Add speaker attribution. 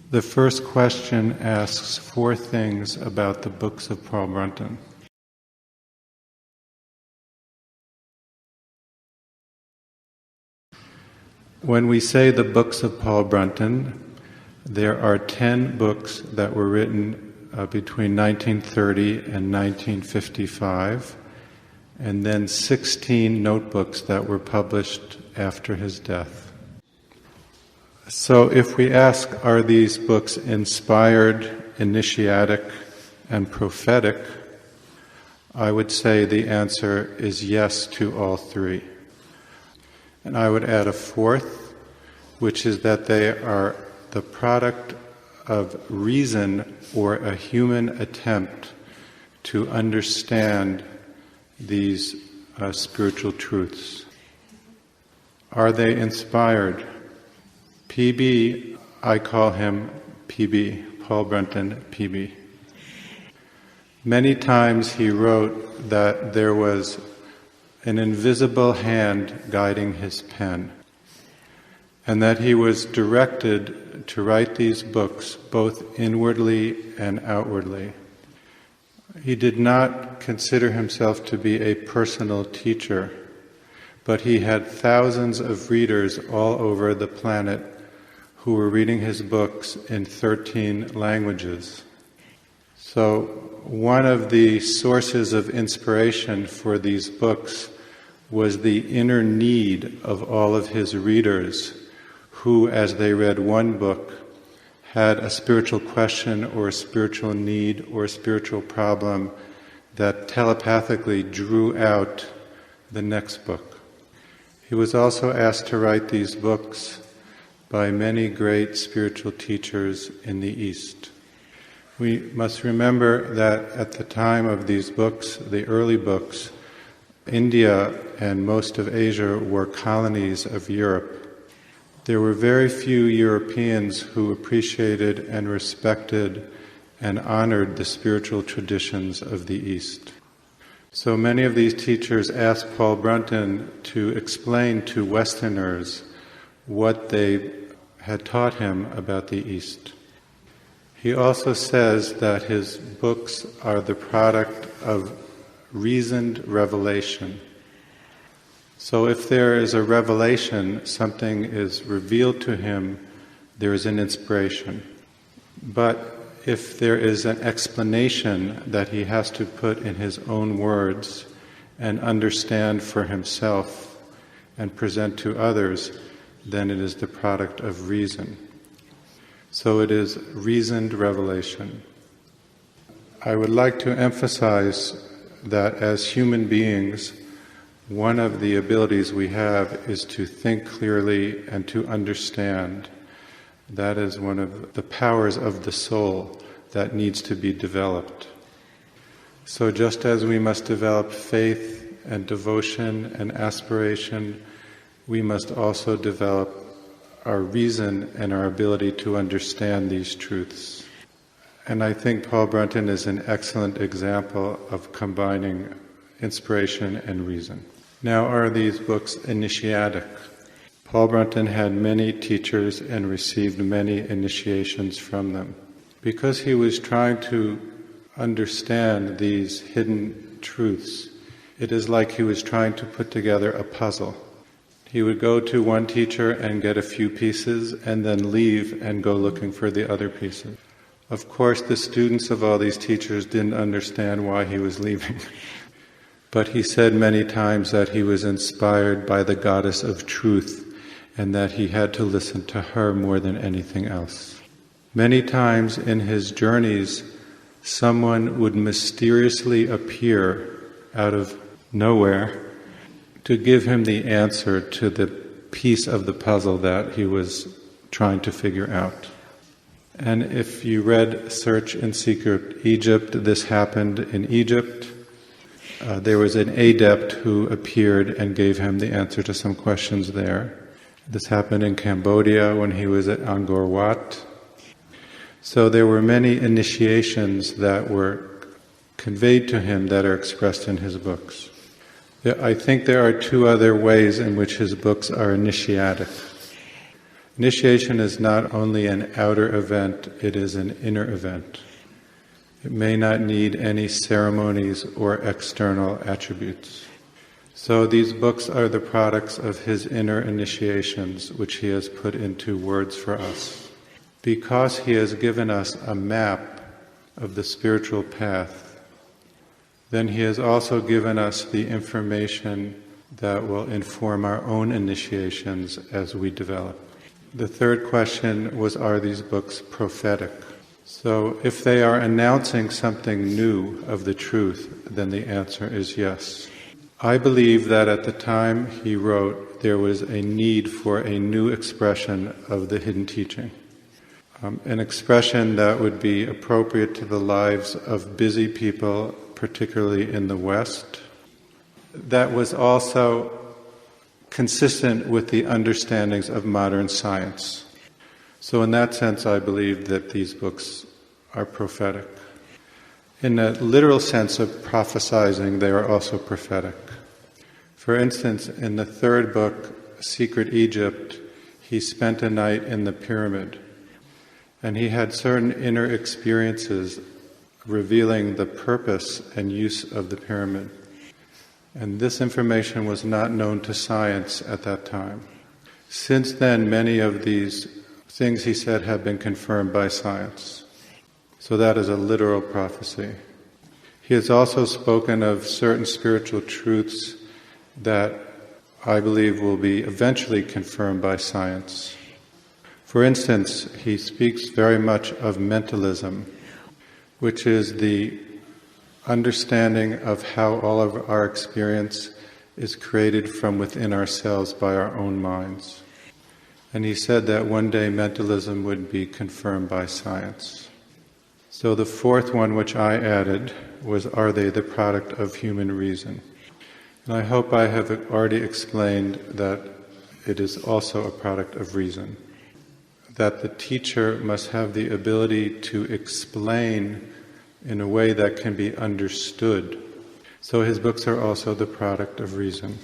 Speaker 1: The first question asks 4 things about the books of Paul Brunton. When we say the books of Paul Brunton, there are 10 books that were written between 1930 and 1955, and then 16 notebooks that were published after his death. So if we ask, are these books inspired, initiatic, and prophetic, I would say the answer is yes to all 3. And I would add a 4th, which is that they are the product of reason or a human attempt to understand these spiritual truths. Are they inspired? PB, I call him PB, Paul Brunton, PB. Many times he wrote that there was an invisible hand guiding his pen, and that he was directed to write these books both inwardly and outwardly. He did not consider himself to be a personal teacher, but he had thousands of readers all over the planet who were reading his books in 13 languages. So one of the sources of inspiration for these books was the inner need of all of his readers who, as they read one book, had a spiritual question or a spiritual need or a spiritual problem that telepathically drew out the next book. He was also asked to write these books by many great spiritual teachers in the East. We must remember that at the time of these books, the early books, India and most of Asia were colonies of Europe. There were very few Europeans who appreciated and respected and honored the spiritual traditions of the East. So many of these teachers asked Paul Brunton to explain to Westerners what they had taught him about the East. He also says that his books are the product of reasoned revelation. So if there is a revelation, something is revealed to him, there is an inspiration. But if there is an explanation that he has to put in his own words and understand for himself and present to others, then it is the product of reason. So it is reasoned revelation. I would like to emphasize that as human beings, one of the abilities we have is to think clearly and to understand. That is one of the powers of the soul that needs to be developed. So just as we must develop faith and devotion and aspiration, we must also develop our reason and our ability to understand these truths. And I think Paul Brunton is an excellent example of combining inspiration and reason. Now, are these books initiatic? Paul Brunton had many teachers and received many initiations from them. Because he was trying to understand these hidden truths, it is like he was trying to put together a puzzle. He would go to one teacher and get a few pieces and then leave and go looking for the other pieces. Of course, the students of all these teachers didn't understand why he was leaving. But he said many times that he was inspired by the goddess of truth and that he had to listen to her more than anything else. Many times in his journeys, someone would mysteriously appear out of nowhere to give him the answer to the piece of the puzzle that he was trying to figure out. And if you read Search in Secret Egypt, this happened in Egypt. There was an adept who appeared and gave him the answer to some questions there. This happened in Cambodia when he was at Angkor Wat. So there were many initiations that were conveyed to him that are expressed in his books. I think there are 2 other ways in which his books are initiatic. Initiation is not only an outer event, it is an inner event. It may not need any ceremonies or external attributes. So these books are the products of his inner initiations, which he has put into words for us. Because he has given us a map of the spiritual path, then he has also given us the information that will inform our own initiations as we develop. The third question was, are these books prophetic? So if they are announcing something new of the truth, then the answer is yes. I believe that at the time he wrote, there was a need for a new expression of the hidden teaching. An expression that would be appropriate to the lives of busy people, particularly in the West, that was also consistent with the understandings of modern science. So in that sense, I believe that these books are prophetic. In the literal sense of prophesizing, they are also prophetic. For instance, in the third book, Secret Egypt, he spent a night in the pyramid, and he had certain inner experiences revealing the purpose and use of the pyramid. And this information was not known to science at that time. Since then, many of these things he said have been confirmed by science. So that is a literal prophecy. He has also spoken of certain spiritual truths that I believe will be eventually confirmed by science. For instance, he speaks very much of mentalism, which is the understanding of how all of our experience is created from within ourselves by our own minds. And he said that one day mentalism would be confirmed by science. So the fourth one which I added was, are they the product of human reason? And I hope I have already explained that it is also a product of reason. That the teacher must have the ability to explain in a way that can be understood. So his books are also the product of reason.